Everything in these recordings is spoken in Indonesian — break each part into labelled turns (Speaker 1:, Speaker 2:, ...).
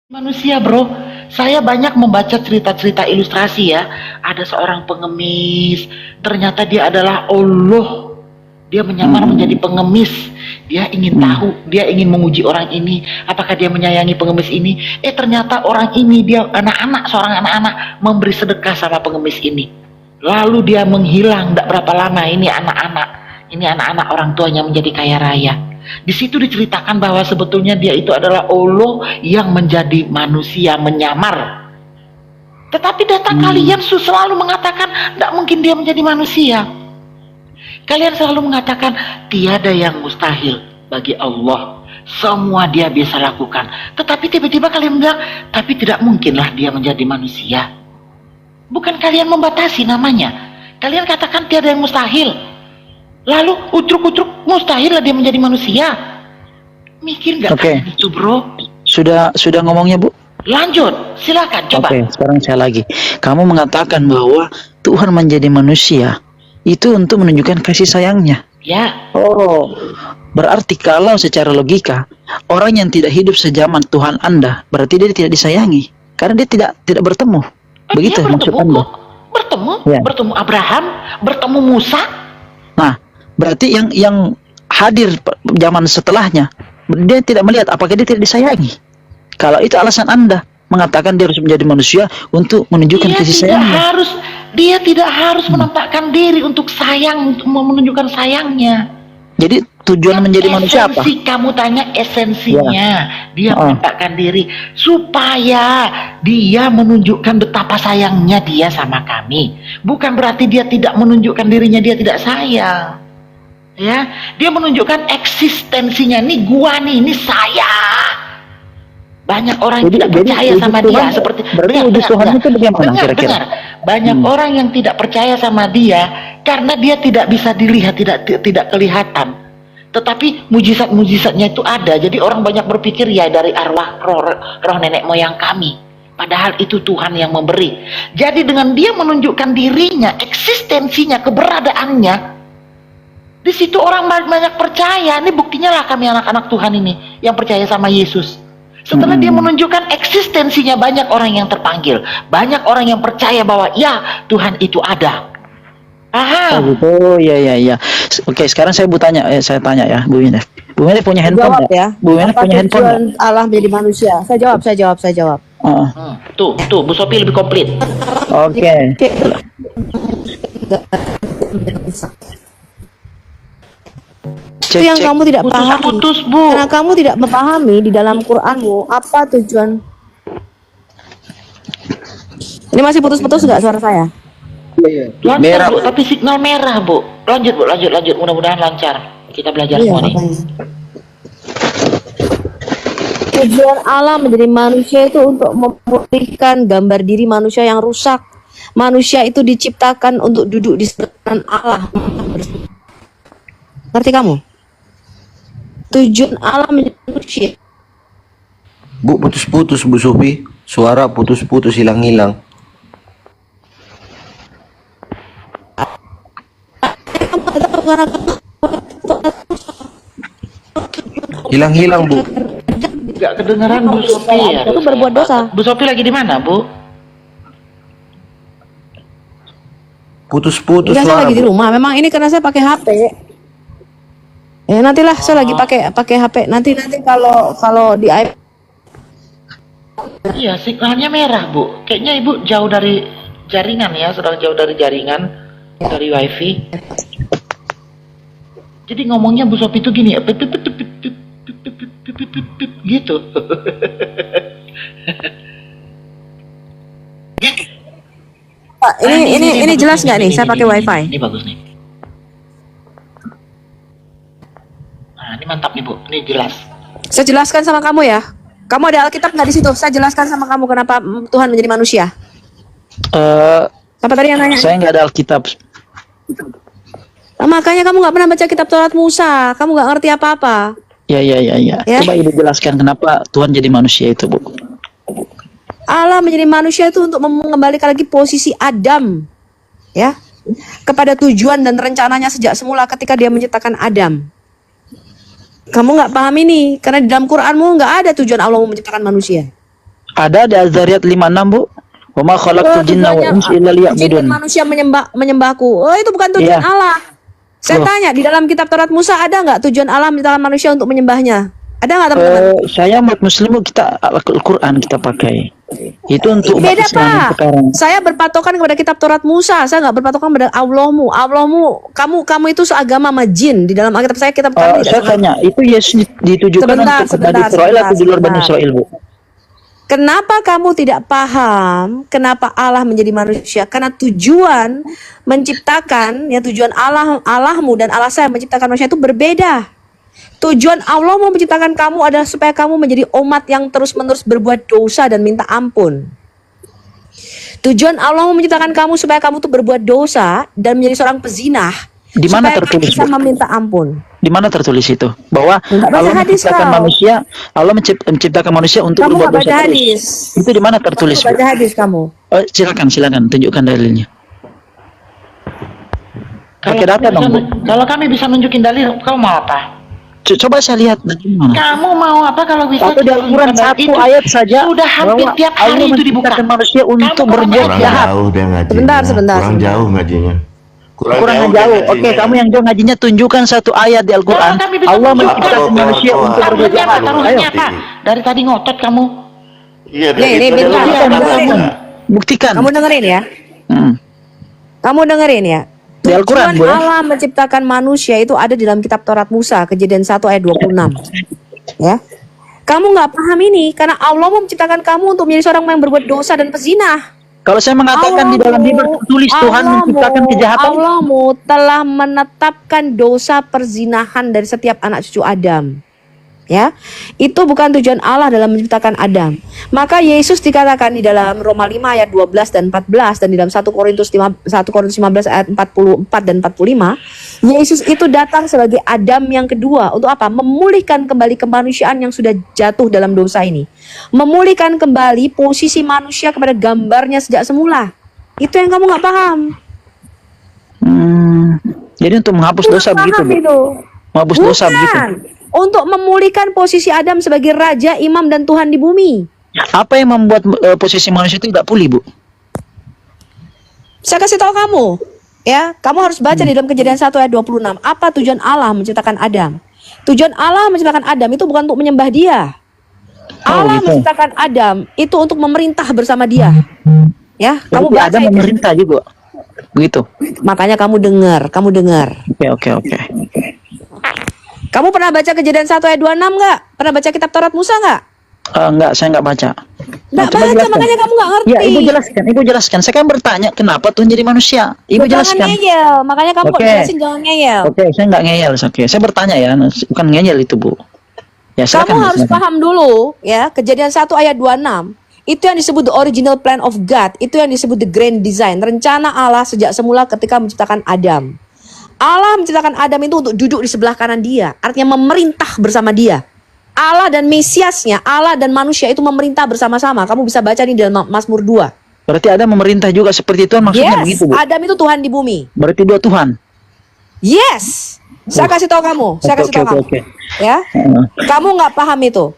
Speaker 1: Manusia bro, saya banyak membaca cerita-cerita ilustrasi ya. Ada seorang pengemis, ternyata dia adalah Allah. Dia menyamar menjadi pengemis. Dia ingin tahu, dia ingin menguji orang ini, apakah dia menyayangi pengemis ini. Ternyata orang ini, dia seorang anak-anak memberi sedekah sama pengemis ini. Lalu dia menghilang, tidak berapa lama ini anak-anak orang tuanya menjadi kaya raya. Di situ diceritakan bahwa sebetulnya dia itu adalah Allah yang menjadi manusia, menyamar. Tetapi data kalian selalu mengatakan tidak mungkin dia menjadi manusia. Kalian selalu mengatakan tiada yang mustahil bagi Allah. Semua dia bisa lakukan. Tetapi tiba-tiba kalian bilang, tapi tidak mungkinlah dia menjadi manusia. Bukan kalian membatasi namanya. Kalian katakan tiada yang mustahil. Lalu utruk-utruk mustahil lah dia menjadi manusia. Mikir nggak kalian itu bro?
Speaker 2: Sudah ngomongnya Bu?
Speaker 1: Lanjut, silakan coba.
Speaker 2: Sekarang saya lagi. Kamu mengatakan bahwa Tuhan menjadi manusia itu untuk menunjukkan kasih sayangnya.
Speaker 1: Ya.
Speaker 2: Oh, berarti kalau secara logika orang yang tidak hidup sejaman Tuhan Anda, berarti dia tidak disayangi karena dia tidak bertemu. Begitu maksud Anda?
Speaker 1: Bertemu Abraham, bertemu Musa.
Speaker 2: Nah, berarti yang hadir zaman setelahnya, dia tidak melihat apakah dia tidak disayangi. Kalau itu alasan Anda mengatakan dia harus menjadi manusia untuk menunjukkan kasih sayangnya.
Speaker 1: Dia tidak harus menampakkan diri untuk sayang, untuk menunjukkan sayangnya.
Speaker 2: Jadi tujuan menjadi manusia apa?
Speaker 1: Kamu tanya esensinya. Dia menampakkan diri supaya dia menunjukkan betapa sayangnya dia sama kami. Bukan berarti dia tidak menunjukkan dirinya dia tidak sayang. Ya, dia menunjukkan eksistensinya. Nih gua nih, ini saya. Banyak orang yang tidak percaya sama dia. Seperti dengar. Banyak orang yang tidak percaya sama dia karena dia tidak bisa dilihat, tidak kelihatan. Tetapi mujizat-mujizatnya itu ada. Jadi orang banyak berpikir ya dari arwah roh nenek moyang kami. Padahal itu Tuhan yang memberi. Jadi dengan dia menunjukkan dirinya, eksistensinya, keberadaannya, di situ orang banyak percaya. Ini buktinya lah kami anak-anak Tuhan ini yang percaya sama Yesus. Setelah dia menunjukkan eksistensinya, banyak orang yang terpanggil. Banyak orang yang percaya bahwa ya Tuhan itu ada.
Speaker 2: Oh ya. Oke, sekarang saya tanya ya, Bu Minef. Bu Minef punya handphone
Speaker 3: jawab ya?
Speaker 2: Bu Minef punya handphone.
Speaker 3: Allah menjadi manusia. Saya jawab.
Speaker 1: Tuh, Bu Sophie lebih komplit.
Speaker 2: Oke.
Speaker 3: Itu yang kamu tidak pahami. Karena kamu tidak memahami di dalam Quranmu apa tujuan. Ini masih putus-putus nggak suara saya?
Speaker 1: Lancar Bu, tapi signal merah Bu. Lanjut Bu, lanjut. Mudah-mudahan lancar. Kita belajar semua nih.
Speaker 3: Tujuan Allah menjadi manusia itu untuk memulihkan gambar diri manusia yang rusak. Manusia itu diciptakan untuk duduk di sebelah Allah. Ngerti kamu? Tujuan Allah menjadi manusia.
Speaker 4: Bu, putus-putus Bu Sophie. Suara putus-putus, hilang-hilang. Hilang-hilang Bu.
Speaker 1: Gak kedengeran Bu Sophie ya.
Speaker 3: Itu berbuat dosa.
Speaker 1: Bu Sophie lagi di mana Bu?
Speaker 4: Putus-putus
Speaker 3: Saya
Speaker 4: suara
Speaker 3: lagi di
Speaker 4: Bu.
Speaker 3: rumah. Memang ini karena saya pakai HP. Ya nantilah saya lagi pakai HP. Nanti kalau di iPad.
Speaker 1: Iya, signalnya merah Bu. Kayaknya Ibu jauh dari jaringan ya, sedang jauh dari jaringan, dari WiFi. Jadi ngomongnya Bu Sophie itu gini ya, gitu.
Speaker 3: Pak, ini jelas nggak nih? Saya pakai WiFi.
Speaker 1: Ini bagus nih. Nah, ini mantap nih Bu, ini jelas.
Speaker 3: Saya jelaskan sama kamu ya. Kamu ada Alkitab nggak di situ? Saya jelaskan sama kamu kenapa Tuhan menjadi manusia. Apa tadi yang nanya?
Speaker 2: Saya nggak ada Alkitab.
Speaker 3: Nah, makanya kamu nggak pernah baca kitab Taurat Musa. Kamu nggak ngerti apa-apa.
Speaker 2: Ya. Coba Ibu jelaskan kenapa Tuhan jadi manusia itu, Bu.
Speaker 3: Allah menjadi manusia itu untuk mengembalikan lagi posisi Adam, ya, kepada tujuan dan rencananya sejak semula ketika Dia menciptakan Adam. Kamu nggak paham ini, karena di dalam Quranmu nggak ada tujuan Allah menciptakan manusia.
Speaker 2: Ada di Az-Zariyat 56, Bu. Wa ma khalaqtul jinna wal insa illa
Speaker 3: jin dan
Speaker 2: liya'budun.
Speaker 3: manusia menyembahku. Oh, itu bukan tujuan
Speaker 2: Iya.
Speaker 3: Allah. Saya
Speaker 2: Loh.
Speaker 3: tanya, di dalam kitab Taurat Musa ada nggak tujuan Allah menciptakan manusia untuk menyembahnya? Ada nggak teman-teman?
Speaker 2: Saya umat muslim, Bu, kita Al-Quran kita pakai. Itu untuk umat
Speaker 3: Beda
Speaker 2: Islam
Speaker 3: Pak.
Speaker 2: sekarang.
Speaker 3: Saya berpatokan kepada kitab Taurat Musa. Saya nggak berpatokan pada Allahmu. Allahmu, kamu itu seagama sama jin. Di dalam Alkitab saya kitab kami.
Speaker 2: Saya tanya, itu Yesus ditujukan
Speaker 3: Sebentar,
Speaker 2: untuk Bani Israel atau di luar Bani Israel, Bu?
Speaker 3: Kenapa kamu tidak paham kenapa Allah menjadi manusia? Karena tujuan menciptakan, ya tujuan Allahmu dan Allah saya menciptakan manusia itu berbeda. Tujuan Allah mau menciptakan kamu adalah supaya kamu menjadi umat yang terus-menerus berbuat dosa dan minta ampun. Tujuan Allah mau menciptakan kamu supaya kamu tuh berbuat dosa dan menjadi seorang pezinah.
Speaker 2: Di mana
Speaker 3: supaya
Speaker 2: tertulis,
Speaker 3: kamu bisa
Speaker 2: Bu?
Speaker 3: meminta ampun.
Speaker 2: Di mana tertulis itu? Bahwa
Speaker 3: Nggak baca
Speaker 2: Allah
Speaker 3: hadis
Speaker 2: menciptakan
Speaker 3: kau.
Speaker 2: manusia, Allah menciptakan manusia untuk
Speaker 3: Kamu
Speaker 2: berbuat
Speaker 3: nggak
Speaker 2: dosa
Speaker 3: baca
Speaker 2: terus.
Speaker 3: hadis.
Speaker 2: Itu di mana tertulis,
Speaker 3: Baca
Speaker 2: Bu?
Speaker 3: hadis kamu.
Speaker 2: Silakan tunjukkan dalilnya. Pakai data dong, Bu.
Speaker 1: Kalau kami bisa nunjukin dalil, kau mau apa?
Speaker 2: Coba saya lihat bagaimana.
Speaker 1: Kamu mau apa kalau bisa?
Speaker 2: Atau di
Speaker 1: kita
Speaker 2: Al-Quran
Speaker 1: tunjukkan
Speaker 2: satu
Speaker 1: itu?
Speaker 2: ayat saja
Speaker 1: Sudah hampir
Speaker 2: bahwa
Speaker 1: tiap hari
Speaker 2: Allah
Speaker 1: itu dibuka.
Speaker 2: menciptakan manusia untuk
Speaker 1: Kamu
Speaker 2: berbuat
Speaker 1: kurang
Speaker 2: jahat.
Speaker 5: Jauh dia ngajinya.
Speaker 3: Sebentar.
Speaker 5: Kurang jauh ngajinya.
Speaker 2: Kurang
Speaker 5: dia
Speaker 2: jauh.
Speaker 5: ngajinya.
Speaker 2: Oke, kamu yang jauh ngajinya tunjukkan satu ayat di Al-Quran.
Speaker 1: Kalau kami bisa
Speaker 2: Allah
Speaker 1: tunjukkan.
Speaker 2: menciptakan
Speaker 5: Apa,
Speaker 2: manusia
Speaker 5: apa,
Speaker 2: untuk
Speaker 5: apa.
Speaker 2: berbuat
Speaker 1: Taruhannya apa?
Speaker 2: jahat. Ayo.
Speaker 1: Taruhannya apa? Dari tadi ngotot kamu.
Speaker 5: Iya,
Speaker 3: Nih,
Speaker 5: itu
Speaker 3: bentar,
Speaker 5: adalah
Speaker 3: bentar,
Speaker 5: kata-kata.
Speaker 3: bentar.
Speaker 2: Buktikan.
Speaker 3: Kamu dengerin ya.
Speaker 2: Hmm.
Speaker 3: Kamu dengerin ya.
Speaker 2: Di Al-Quran,
Speaker 3: Tujuan
Speaker 2: Bu, ya?
Speaker 3: Allah menciptakan manusia itu ada di dalam kitab Taurat Musa, Kejadian 1 ayat 26. Ya. Kamu nggak paham ini karena Allah mau menciptakan kamu untuk menjadi seorang yang berbuat dosa dan pezinah.
Speaker 2: Kalau saya mengatakan di dalam Bible tulis Tuhan menciptakan kejahatan,
Speaker 3: Allahmu telah menetapkan dosa perzinahan dari setiap anak cucu Adam. Ya, itu bukan tujuan Allah dalam menciptakan Adam. Maka Yesus dikatakan di dalam Roma 5 ayat 12 dan 14 dan di dalam 1 Korintus 15 ayat 44 dan 45, Yesus itu datang sebagai Adam yang kedua untuk apa? Memulihkan kembali kemanusiaan yang sudah jatuh dalam dosa ini. Memulihkan kembali posisi manusia kepada gambarnya sejak semula. Itu yang kamu nggak paham.
Speaker 2: jadi untuk menghapus dosa
Speaker 3: Nggak
Speaker 2: begitu,
Speaker 3: paham
Speaker 2: Bu.
Speaker 3: itu.
Speaker 2: Menghapus dosa begitu.
Speaker 3: Untuk memulihkan posisi Adam sebagai raja, imam dan Tuhan di bumi.
Speaker 2: Apa yang membuat posisi manusia itu tidak pulih, Bu?
Speaker 3: Saya kasih tahu kamu, ya, kamu harus baca di dalam Kejadian 1 ayat 26. Apa tujuan Allah menciptakan Adam? Tujuan Allah menciptakan Adam itu bukan untuk menyembah Dia. Allah
Speaker 2: gitu.
Speaker 3: menciptakan Adam itu untuk memerintah bersama Dia. Ya, kamu
Speaker 2: Berarti
Speaker 3: baca
Speaker 2: ada
Speaker 3: itu.
Speaker 2: memerintah juga. Begitu.
Speaker 3: Makanya kamu dengar.
Speaker 2: Oke.
Speaker 3: Kamu pernah baca Kejadian 1 ayat 26 nggak? Pernah baca kitab Taurat Musa nggak?
Speaker 2: Enggak, saya enggak baca.
Speaker 3: Nggak
Speaker 2: coba
Speaker 3: baca,
Speaker 2: jelaskan.
Speaker 3: makanya kamu nggak ngerti.
Speaker 2: Ya, Ibu jelaskan. Saya kan bertanya, kenapa Tuhan jadi manusia? Ibu
Speaker 3: Jangan
Speaker 2: jelaskan.
Speaker 3: ngeyel, makanya kamu
Speaker 2: Oke.
Speaker 3: kalau jelasin jangan ngeyel.
Speaker 2: Oke, saya enggak ngeyel. Oke, saya bertanya ya, bukan ngeyel itu, Bu. Ya,
Speaker 3: Kamu
Speaker 2: silakan.
Speaker 3: harus
Speaker 2: silakan.
Speaker 3: paham dulu ya, Kejadian 1 ayat 26. Itu yang disebut the original plan of God. Itu yang disebut the grand design. Rencana Allah sejak semula ketika menciptakan Adam. Allah menciptakan Adam itu untuk duduk di sebelah kanan Dia. Artinya memerintah bersama Dia. Allah dan Mesiasnya, Allah dan manusia itu memerintah bersama-sama. Kamu bisa baca nih dalam Mazmur 2.
Speaker 2: Berarti ada memerintah juga seperti Tuhan, maksudnya
Speaker 3: Yes,
Speaker 2: begitu, Bu.
Speaker 3: Adam itu Tuhan di bumi.
Speaker 2: Berarti dua Tuhan.
Speaker 3: Yes. Saya kasih tahu kamu. Saya kasih tahu kamu.
Speaker 2: Oke.
Speaker 3: Ya. Kamu nggak paham itu.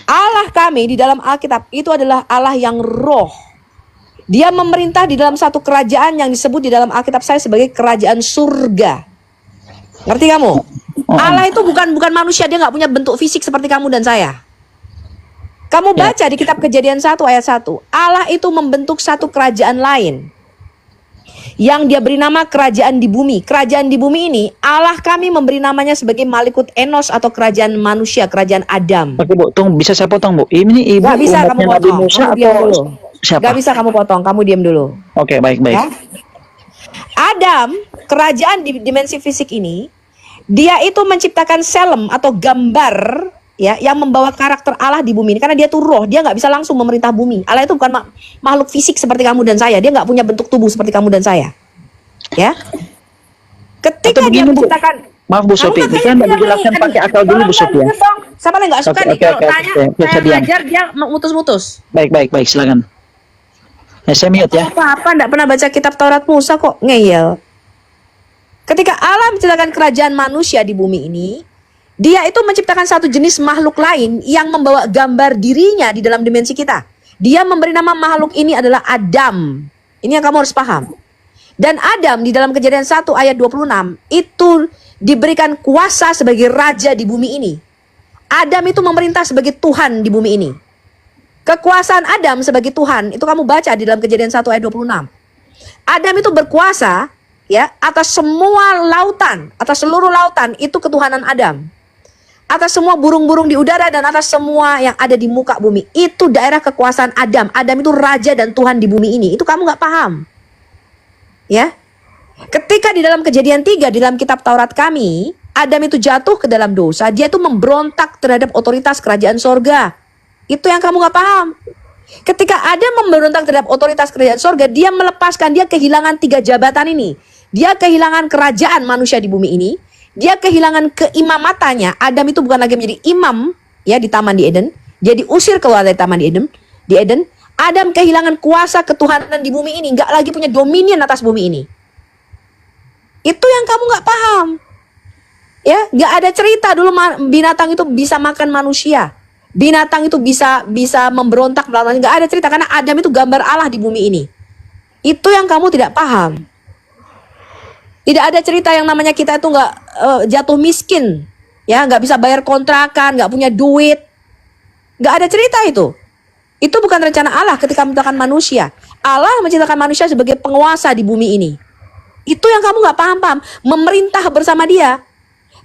Speaker 3: Allah kami di dalam Alkitab itu adalah Allah yang roh. Dia memerintah di dalam satu kerajaan yang disebut di dalam Alkitab saya sebagai kerajaan surga. Ngerti kamu? Allah itu bukan manusia, dia nggak punya bentuk fisik seperti kamu dan saya. Kamu baca di kitab Kejadian 1 ayat 1. Allah itu membentuk satu kerajaan lain. Yang dia beri nama kerajaan di bumi. Kerajaan di bumi ini Allah kami memberi namanya sebagai Malikut Enos atau kerajaan manusia, kerajaan Adam.
Speaker 2: Oke, Bu, tunggu, bisa saya potong, Bu? Ini Ibu
Speaker 3: Gak bisa kamu
Speaker 2: umatnya Nabi
Speaker 3: potong,
Speaker 2: Musa
Speaker 3: kamu diam
Speaker 2: atau
Speaker 3: dulu.
Speaker 2: siapa?
Speaker 3: Gak bisa kamu potong, kamu diam dulu.
Speaker 2: Oke, baik.
Speaker 3: Ya. Adam, kerajaan di dimensi fisik ini, dia itu menciptakan selem atau gambar ya yang membawa karakter Allah di bumi ini karena dia tuh roh, dia nggak bisa langsung memerintah bumi. Allah itu bukan makhluk fisik seperti kamu dan saya, dia nggak punya bentuk tubuh seperti kamu dan saya. Ya. Ketika
Speaker 2: Atau
Speaker 3: dia
Speaker 2: begini, Bu.
Speaker 3: menciptakan
Speaker 2: Maaf, Bu Sophie,
Speaker 3: Kamu
Speaker 2: itu kan
Speaker 3: makanya
Speaker 2: dijelaskan
Speaker 3: diam
Speaker 2: pakai
Speaker 3: nih.
Speaker 2: akal dulu, Bu
Speaker 3: Tolong
Speaker 2: Sophie, ya.
Speaker 3: lanjut dong. Siapa yang nggak suka
Speaker 2: Oke,
Speaker 3: nih
Speaker 2: oke,
Speaker 3: kalau
Speaker 2: oke,
Speaker 3: tanya
Speaker 2: oke.
Speaker 3: saya
Speaker 2: Saya diam.
Speaker 3: ngajar dia mutus-mutus.
Speaker 2: Baik, silakan. Ya, saya mute ya.
Speaker 3: Apa nggak pernah baca kitab Taurat Musa kok ngeyel? Ketika Allah menciptakan kerajaan manusia di bumi ini, dia itu menciptakan satu jenis makhluk lain yang membawa gambar dirinya di dalam dimensi kita. Dia memberi nama makhluk ini adalah Adam. Ini yang kamu harus paham. Dan Adam di dalam Kejadian 1 ayat 26 itu diberikan kuasa sebagai raja di bumi ini. Adam itu memerintah sebagai Tuhan di bumi ini. Kekuasaan Adam sebagai Tuhan itu kamu baca di dalam Kejadian 1 ayat 26. Adam itu berkuasa ya atas semua lautan, atas seluruh lautan, itu ketuhanan Adam. Atas semua burung-burung di udara dan atas semua yang ada di muka bumi. Itu daerah kekuasaan Adam. Adam itu raja dan Tuhan di bumi ini. Itu kamu nggak paham. Ya. Ketika di dalam Kejadian 3 di dalam kitab Taurat kami, Adam itu jatuh ke dalam dosa, dia itu memberontak terhadap otoritas kerajaan sorga. Itu yang kamu nggak paham. Ketika Adam memberontak terhadap otoritas kerajaan sorga, dia melepaskan, dia kehilangan 3 jabatan ini. Dia kehilangan kerajaan manusia di bumi ini. Dia kehilangan keimamatannya. Adam itu bukan lagi menjadi imam ya di Taman di Eden. Dia diusir keluar dari Taman di Eden. Adam kehilangan kuasa ketuhanan di bumi ini, nggak lagi punya dominion atas bumi ini. Itu yang kamu nggak paham. Ya, nggak ada cerita dulu binatang itu bisa makan manusia. Binatang itu bisa memberontak melawan, nggak ada cerita karena Adam itu gambar Allah di bumi ini. Itu yang kamu tidak paham. Tidak ada cerita yang namanya kita itu nggak jatuh miskin, ya nggak bisa bayar kontrakan, nggak punya duit, nggak ada cerita itu. Itu bukan rencana Allah ketika menciptakan manusia. Allah menciptakan manusia sebagai penguasa di bumi ini. Itu yang kamu nggak paham, memerintah bersama Dia.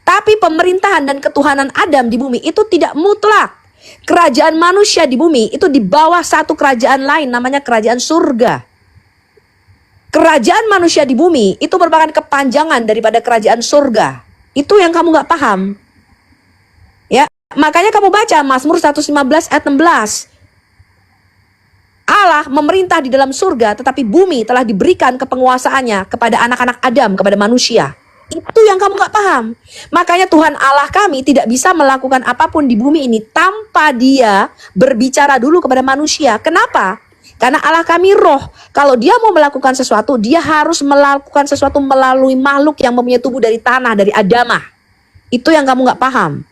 Speaker 3: Tapi pemerintahan dan ketuhanan Adam di bumi itu tidak mutlak. Kerajaan manusia di bumi itu di bawah satu kerajaan lain, namanya kerajaan surga. Kerajaan manusia di bumi itu merupakan kepanjangan daripada kerajaan surga. Itu yang kamu nggak paham. Ya, makanya kamu baca Mazmur 115 ayat 16. Allah memerintah di dalam surga, tetapi bumi telah diberikan kepenguasaannya kepada anak-anak Adam, kepada manusia. Itu yang kamu nggak paham. Makanya Tuhan Allah kami tidak bisa melakukan apapun di bumi ini tanpa Dia berbicara dulu kepada manusia. Kenapa? Karena Allah kami roh. Kalau Dia mau melakukan sesuatu, Dia harus melakukan sesuatu melalui makhluk yang mempunyai tubuh dari tanah, dari Adamah. Itu yang kamu nggak paham.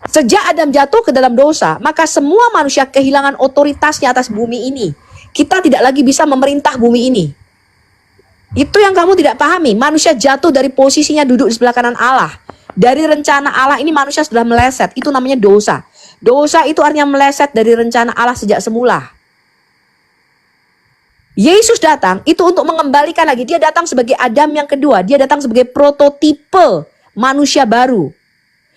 Speaker 3: Sejak Adam jatuh ke dalam dosa, maka semua manusia kehilangan otoritasnya atas bumi ini. Kita tidak lagi bisa memerintah bumi ini. Itu yang kamu tidak pahami. Manusia jatuh dari posisinya duduk di sebelah kanan Allah. Dari rencana Allah ini manusia sudah meleset. Itu namanya dosa. Dosa itu artinya meleset dari rencana Allah sejak semula. Yesus datang itu untuk mengembalikan lagi. Dia datang sebagai Adam yang kedua. Dia datang sebagai prototipe manusia baru.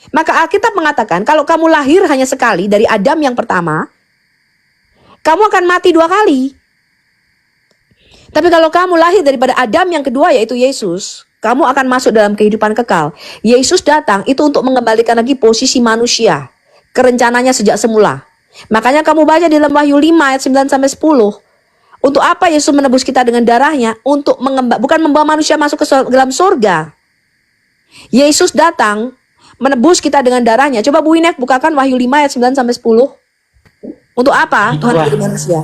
Speaker 3: Maka Alkitab mengatakan kalau kamu lahir hanya sekali dari Adam yang pertama, kamu akan mati 2 kali. Tapi kalau kamu lahir daripada Adam yang kedua yaitu Yesus, kamu akan masuk dalam kehidupan kekal. Yesus datang itu untuk mengembalikan lagi posisi manusia ke rencananya sejak semula. Makanya kamu baca di dalam Wahyu 5 ayat 9-10. Untuk apa Yesus menebus kita dengan darahnya? Untuk bukan membawa manusia masuk ke dalam surga. Yesus datang menebus kita dengan darahnya. Coba Bu Inek bukakan Wahyu 5 ayat 9-10. Untuk apa Tuhan menjadi manusia?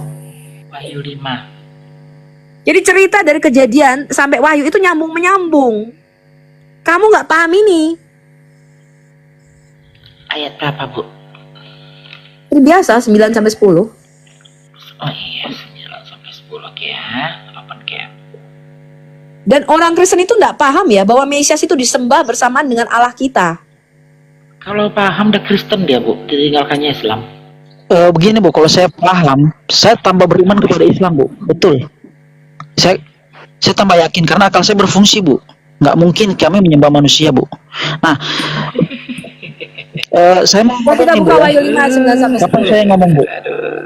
Speaker 1: Wahyu 5.
Speaker 3: Jadi cerita dari Kejadian sampai Wahyu itu nyambung-menyambung. Kamu nggak paham ini.
Speaker 1: Ayat berapa, Bu?
Speaker 3: Ini biasa 9-10.
Speaker 1: Oh iya, 9-10. Oke ya. Open cap.
Speaker 3: Dan orang Kristen itu nggak paham ya bahwa Mesias itu disembah bersamaan dengan Allah kita.
Speaker 1: Kalau paham udah Kristen dia, Bu. Ditinggalkannya Islam.
Speaker 2: Begini Bu, kalau saya paham, saya tambah beriman kepada Islam Bu. Betul. Saya tambah yakin karena akal saya berfungsi Bu. Nggak mungkin kami menyembah manusia Bu. Nah, saya mau
Speaker 3: Kok tidak buka Wahyu 5 ayat 9-10?
Speaker 2: kapan saya ngomong Bu?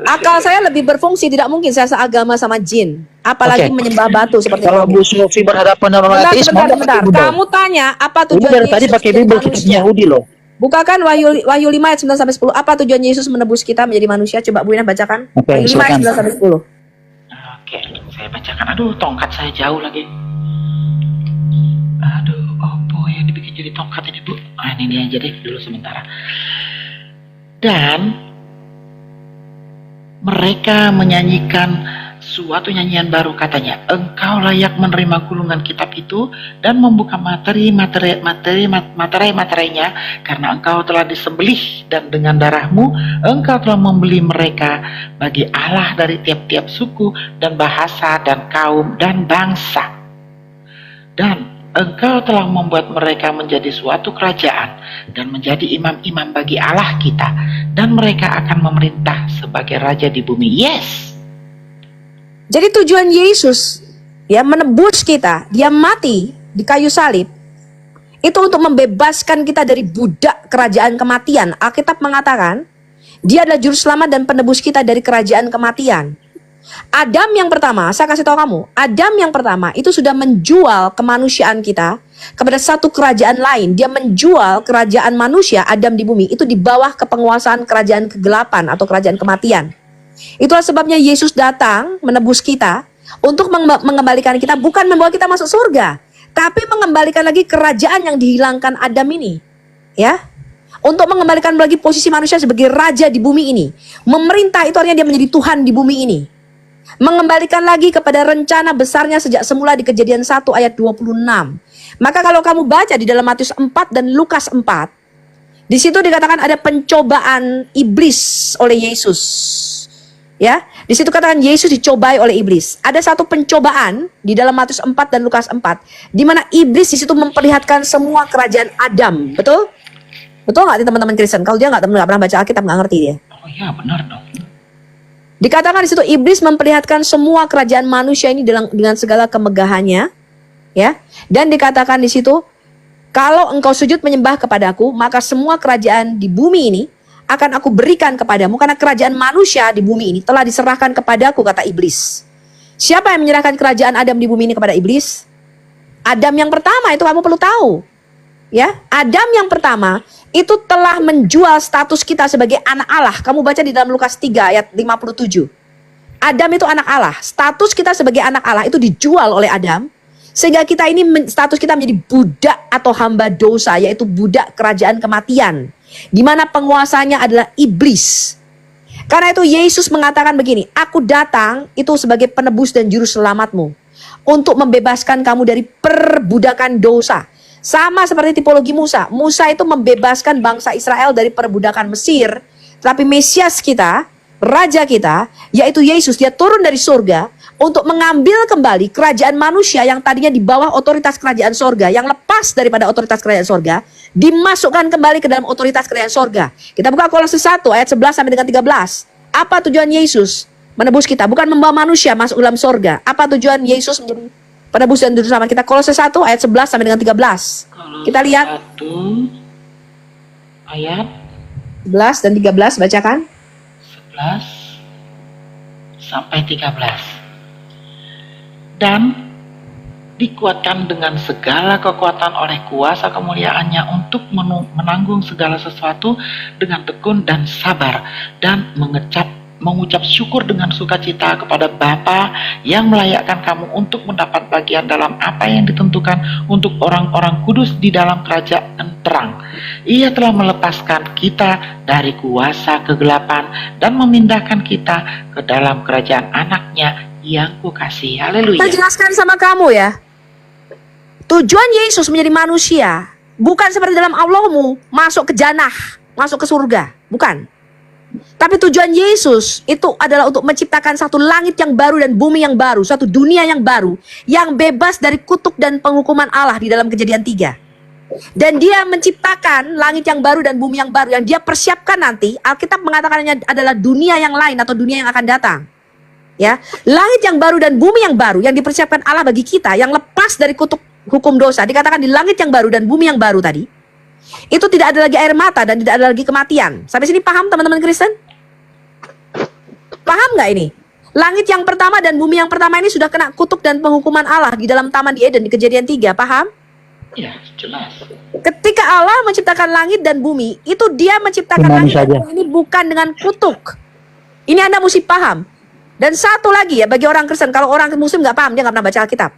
Speaker 3: Akal saya lebih berfungsi, tidak mungkin saya seagama sama jin. Apalagi
Speaker 2: Oke.
Speaker 3: menyembah batu seperti
Speaker 2: Kalau
Speaker 3: kamu.
Speaker 2: Bu Sofi berhadapan dengan orang ateis, mau nggak pakai Bible?
Speaker 3: Kamu tanya apa
Speaker 2: Ibu
Speaker 3: tujuan
Speaker 2: dari tadi
Speaker 3: Yesus
Speaker 2: pakai
Speaker 3: menjadi
Speaker 2: Bible kitabnya
Speaker 3: manusia?
Speaker 2: Yahudi loh.
Speaker 3: Bukakan Wahyu 5 ayat 9-10. Apa tujuan Yesus menebus kita menjadi manusia? Coba Bu Ina bacakan.
Speaker 2: Oke,
Speaker 3: Wahyu 5 ayat
Speaker 2: silakan.
Speaker 3: 9-10.
Speaker 1: Oke, saya bacakan. Aduh, tongkat saya jauh lagi. Aduh, apa yang dibikin jadi tongkat ini, Bu? Ah, ini aja deh dulu sementara. Dan mereka menyanyikan suatu nyanyian baru katanya, engkau layak menerima gulungan kitab itu dan membuka materai-materinya, karena engkau telah disembelih dan dengan darahmu engkau telah membeli mereka bagi Allah dari tiap-tiap suku dan bahasa dan kaum dan bangsa. Dan engkau telah membuat mereka menjadi suatu kerajaan dan menjadi imam-imam bagi Allah kita, dan mereka akan memerintah sebagai raja di bumi. Yes.
Speaker 3: Jadi tujuan Yesus ya menebus kita, dia mati di kayu salib itu untuk membebaskan kita dari budak kerajaan kematian. Alkitab mengatakan dia adalah juru selamat dan penebus kita dari kerajaan kematian. Adam yang pertama, saya kasih tahu kamu, Adam yang pertama itu sudah menjual kemanusiaan kita kepada satu kerajaan lain. Dia menjual kerajaan manusia, Adam di bumi, itu di bawah kepenguasaan kerajaan kegelapan atau kerajaan kematian. Itulah sebabnya Yesus datang menebus kita untuk mengembalikan kita, bukan membawa kita masuk surga, tapi mengembalikan lagi kerajaan yang dihilangkan Adam ini. Ya, untuk mengembalikan lagi posisi manusia sebagai raja di bumi ini. Memerintah itu artinya dia menjadi Tuhan di bumi ini. Mengembalikan lagi kepada rencana besarnya sejak semula di Kejadian 1 ayat 26. Maka kalau kamu baca di dalam Matius 4 dan Lukas 4, di situ dikatakan ada pencobaan iblis oleh Yesus. Ya, di situ katakan Yesus dicobai oleh iblis. Ada satu pencobaan di dalam Matius 4 dan Lukas 4 di mana iblis di situ memperlihatkan semua kerajaan Adam. Betul? Betul nggak teman-teman Kristen? Kalau dia nggak pernah baca Alkitab, nggak ngerti dia.
Speaker 1: Oh iya, benar dong.
Speaker 3: Dikatakan di situ iblis memperlihatkan semua kerajaan manusia ini dengan segala kemegahannya, ya. Dan dikatakan di situ, kalau engkau sujud menyembah kepadaku, maka semua kerajaan di bumi ini akan aku berikan kepadamu, karena kerajaan manusia di bumi ini telah diserahkan kepadaku, kata iblis. Siapa yang menyerahkan kerajaan Adam di bumi ini kepada iblis? Adam yang pertama, itu kamu perlu tahu. Ya, Adam yang pertama itu telah menjual status kita sebagai anak Allah. Kamu baca di dalam Lukas 3 ayat 57. Adam itu anak Allah. Status kita sebagai anak Allah itu dijual oleh Adam, sehingga kita ini status kita menjadi budak atau hamba dosa, yaitu budak kerajaan kematian, di mana penguasanya adalah iblis. Karena itu Yesus mengatakan begini, aku datang itu sebagai penebus dan juru selamatmu, untuk membebaskan kamu dari perbudakan dosa. Sama seperti tipologi Musa. Musa itu membebaskan bangsa Israel dari perbudakan Mesir. Tapi Mesias kita, Raja kita, yaitu Yesus, dia turun dari surga untuk mengambil kembali kerajaan manusia yang tadinya di bawah otoritas kerajaan sorga, yang lepas daripada otoritas kerajaan sorga, dimasukkan kembali ke dalam otoritas kerajaan sorga. Kita buka Kolose 1 ayat 11 sampai dengan 13. Apa tujuan Yesus menebus kita? Bukan membawa manusia masuk dalam sorga. Apa tujuan Yesus menjadi penebus dan juru selamat kita? Kolose 1 ayat 11 sampai dengan 13. Kita lihat
Speaker 1: 1 ayat
Speaker 3: 11 dan 13, bacakan.
Speaker 1: 11 sampai 13. Dan dikuatkan dengan segala kekuatan oleh kuasa kemuliaannya untuk menanggung segala sesuatu dengan tekun dan sabar, dan mengucap syukur dengan sukacita kepada Bapa yang melayakkan kamu untuk mendapat bagian dalam apa yang ditentukan untuk orang-orang kudus di dalam kerajaan terang. Ia telah melepaskan kita dari kuasa kegelapan dan memindahkan kita ke dalam kerajaan anaknya yang kukasihi. Haleluya.
Speaker 3: Saya jelaskan sama kamu ya. Tujuan Yesus menjadi manusia bukan seperti dalam Allahmu masuk ke jannah, masuk ke surga, bukan. Tapi tujuan Yesus itu adalah untuk menciptakan satu langit yang baru dan bumi yang baru, suatu dunia yang baru, yang bebas dari kutuk dan penghukuman Allah di dalam Kejadian 3. Dan dia menciptakan langit yang baru dan bumi yang baru, yang dia persiapkan nanti. Alkitab mengatakannya adalah dunia yang lain atau dunia yang akan datang. Ya, langit yang baru dan bumi yang baru yang dipersiapkan Allah bagi kita, yang lepas dari kutuk hukum dosa. Dikatakan di langit yang baru dan bumi yang baru tadi, itu tidak ada lagi air mata dan tidak ada lagi kematian. Sampai sini paham teman-teman Kristen? Paham nggak ini? Langit yang pertama dan bumi yang pertama ini sudah kena kutuk dan penghukuman Allah di dalam Taman di Eden di Kejadian 3. Paham?
Speaker 1: Ya, jelas.
Speaker 3: Ketika Allah menciptakan langit dan bumi, itu dia menciptakan langit dan bumi ini bukan dengan kutuk. Ini Anda mesti paham. Dan satu lagi ya, bagi orang Kristen, kalau orang Muslim nggak paham, dia nggak pernah baca Alkitab.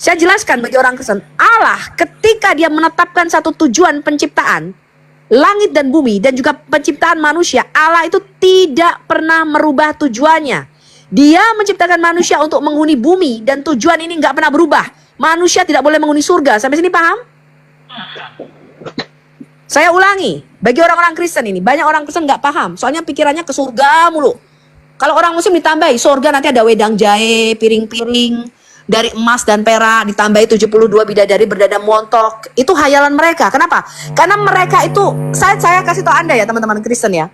Speaker 3: Saya jelaskan bagi orang Kristen, Allah ketika dia menetapkan satu tujuan penciptaan, langit dan bumi dan juga penciptaan manusia, Allah itu tidak pernah merubah tujuannya. Dia menciptakan manusia untuk menghuni bumi dan tujuan ini nggak pernah berubah. Manusia tidak boleh menghuni surga. Sampai sini paham? Saya ulangi, bagi orang-orang Kristen ini, banyak orang Kristen nggak paham, soalnya pikirannya ke surga mulu. Kalau orang Muslim ditambahi, surga nanti ada wedang jahe, piring-piring dari emas dan perak, ditambahi 72 bidadari berdada montok. Itu hayalan mereka. Kenapa? Karena mereka itu, saya kasih tahu Anda ya teman-teman Kristen ya,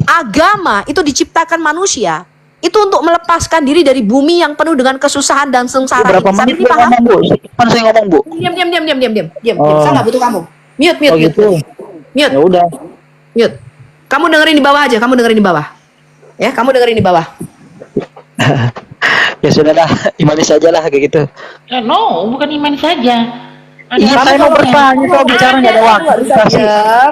Speaker 3: agama itu diciptakan manusia itu untuk melepaskan diri dari bumi yang penuh dengan kesusahan dan sengsara.
Speaker 2: Berapa
Speaker 3: Sampai
Speaker 2: menit
Speaker 3: ini
Speaker 2: dia
Speaker 3: paham?
Speaker 2: ngomong, Bu? Kapan saya ngomong, Bu?
Speaker 3: Diam.
Speaker 2: Oh.
Speaker 3: Saya nggak butuh kamu. Mute.
Speaker 2: Oh gitu.
Speaker 3: Mute.
Speaker 2: Ya udah.
Speaker 3: Mute. Kamu dengerin di bawah aja, kamu dengerin di bawah. Ya, kamu dengerin di bawah.
Speaker 2: Ya sudahlah, imani sajalah kayak gitu.
Speaker 1: Ya, no, bukan iman saja. Ada
Speaker 2: Iya,
Speaker 1: apa
Speaker 2: saya mau
Speaker 1: kalau-
Speaker 2: bertanya, kalau bicara nggak ada waktu. Dikasih.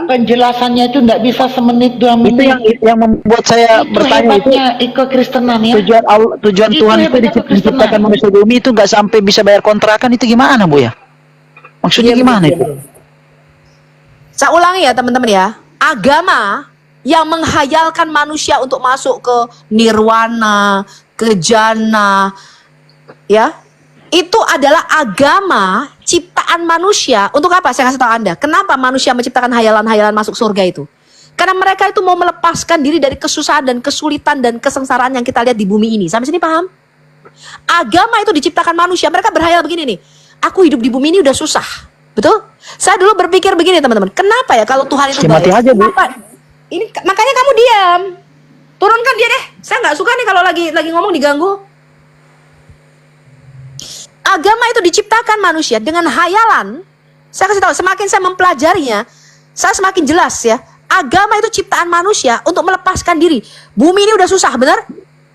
Speaker 1: Penjelasannya itu nggak bisa semenit 2
Speaker 2: Itu
Speaker 1: menit.
Speaker 2: yang membuat saya
Speaker 1: Itu
Speaker 2: bertanya itu
Speaker 1: hebatnya kekristenan ya.
Speaker 2: tujuan
Speaker 1: Itu
Speaker 2: Tuhan itu
Speaker 1: hebatnya
Speaker 2: diciptakan
Speaker 1: kekristenan.
Speaker 2: manusia bumi itu nggak sampai bisa bayar kontrakan, itu gimana, Bu ya? Maksudnya gimana itu?
Speaker 3: Saya ulangi ya teman-teman ya. Agama yang menghayalkan manusia untuk masuk ke nirwana, ke jannah, ya, itu adalah agama ciptaan manusia. Untuk apa? Saya kasih tahu Anda. Kenapa manusia menciptakan hayalan-hayalan masuk surga itu? Karena mereka itu mau melepaskan diri dari kesusahan dan kesulitan dan kesengsaraan yang kita lihat di bumi ini. Sampai sini paham? Agama itu diciptakan manusia. Mereka berhayal begini nih. Aku hidup di bumi ini udah susah. Betul? Saya dulu berpikir begini teman-teman. Kenapa ya kalau Tuhan itu
Speaker 2: Ya, mati aja, Bu.
Speaker 3: Kenapa? Ini makanya kamu diam. Turunkan dia deh. Saya nggak suka nih kalau lagi ngomong diganggu. Agama itu diciptakan manusia dengan hayalan. Saya kasih tahu, semakin saya mempelajarinya, saya semakin jelas ya. Agama itu ciptaan manusia untuk melepaskan diri. Bumi ini udah susah, benar?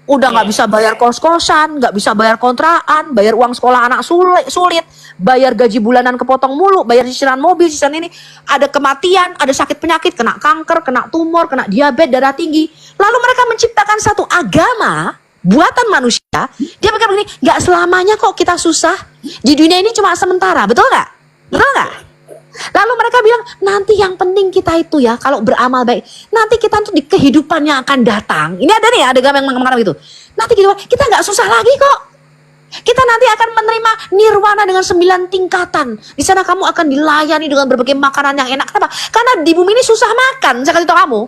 Speaker 3: Udah nggak bisa bayar kos-kosan, nggak bisa bayar kontrakan, bayar uang sekolah anak sulit, bayar gaji bulanan kepotong mulu, bayar cicilan mobil, cicilan ini. Ada kematian, ada sakit penyakit, kena kanker, kena tumor, kena diabetes, darah tinggi. Lalu mereka menciptakan satu agama buatan manusia. Dia pikir begini, nggak selamanya kok kita susah. Di dunia ini cuma sementara, betul nggak? Betul nggak? Lalu mereka bilang, nanti yang penting kita itu ya, kalau beramal baik, nanti kita tuh di kehidupan yang akan datang. Ini ada nih, ada gambar yang mengatakan gitu. Nanti kita nggak susah lagi kok. Kita nanti akan menerima nirwana dengan 9 tingkatan. Di sana kamu akan dilayani dengan berbagai makanan yang enak. Kenapa? Karena di bumi ini susah makan. Saya kasih tahu kamu.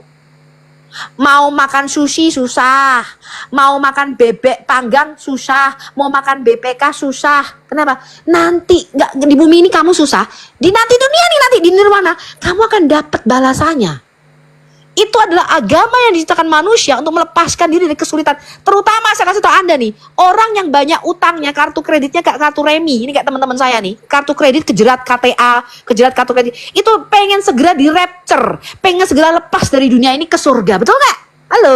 Speaker 3: Mau makan sushi susah, mau makan bebek panggang susah, mau makan BPK susah. Kenapa? Nanti nggak di bumi ini kamu susah, di nanti dunia nih, nanti di nirwana kamu akan dapat balasannya. Itu adalah agama yang diciptakan manusia untuk melepaskan diri dari kesulitan. Terutama saya kasih tahu Anda nih, orang yang banyak utangnya, kartu kreditnya kayak kartu remi. Ini kayak teman-teman saya nih, kartu kredit kejerat KTA, kejerat kartu kredit. Itu pengen segera di rapture, pengen segera lepas dari dunia ini ke surga. Betul nggak? Halo?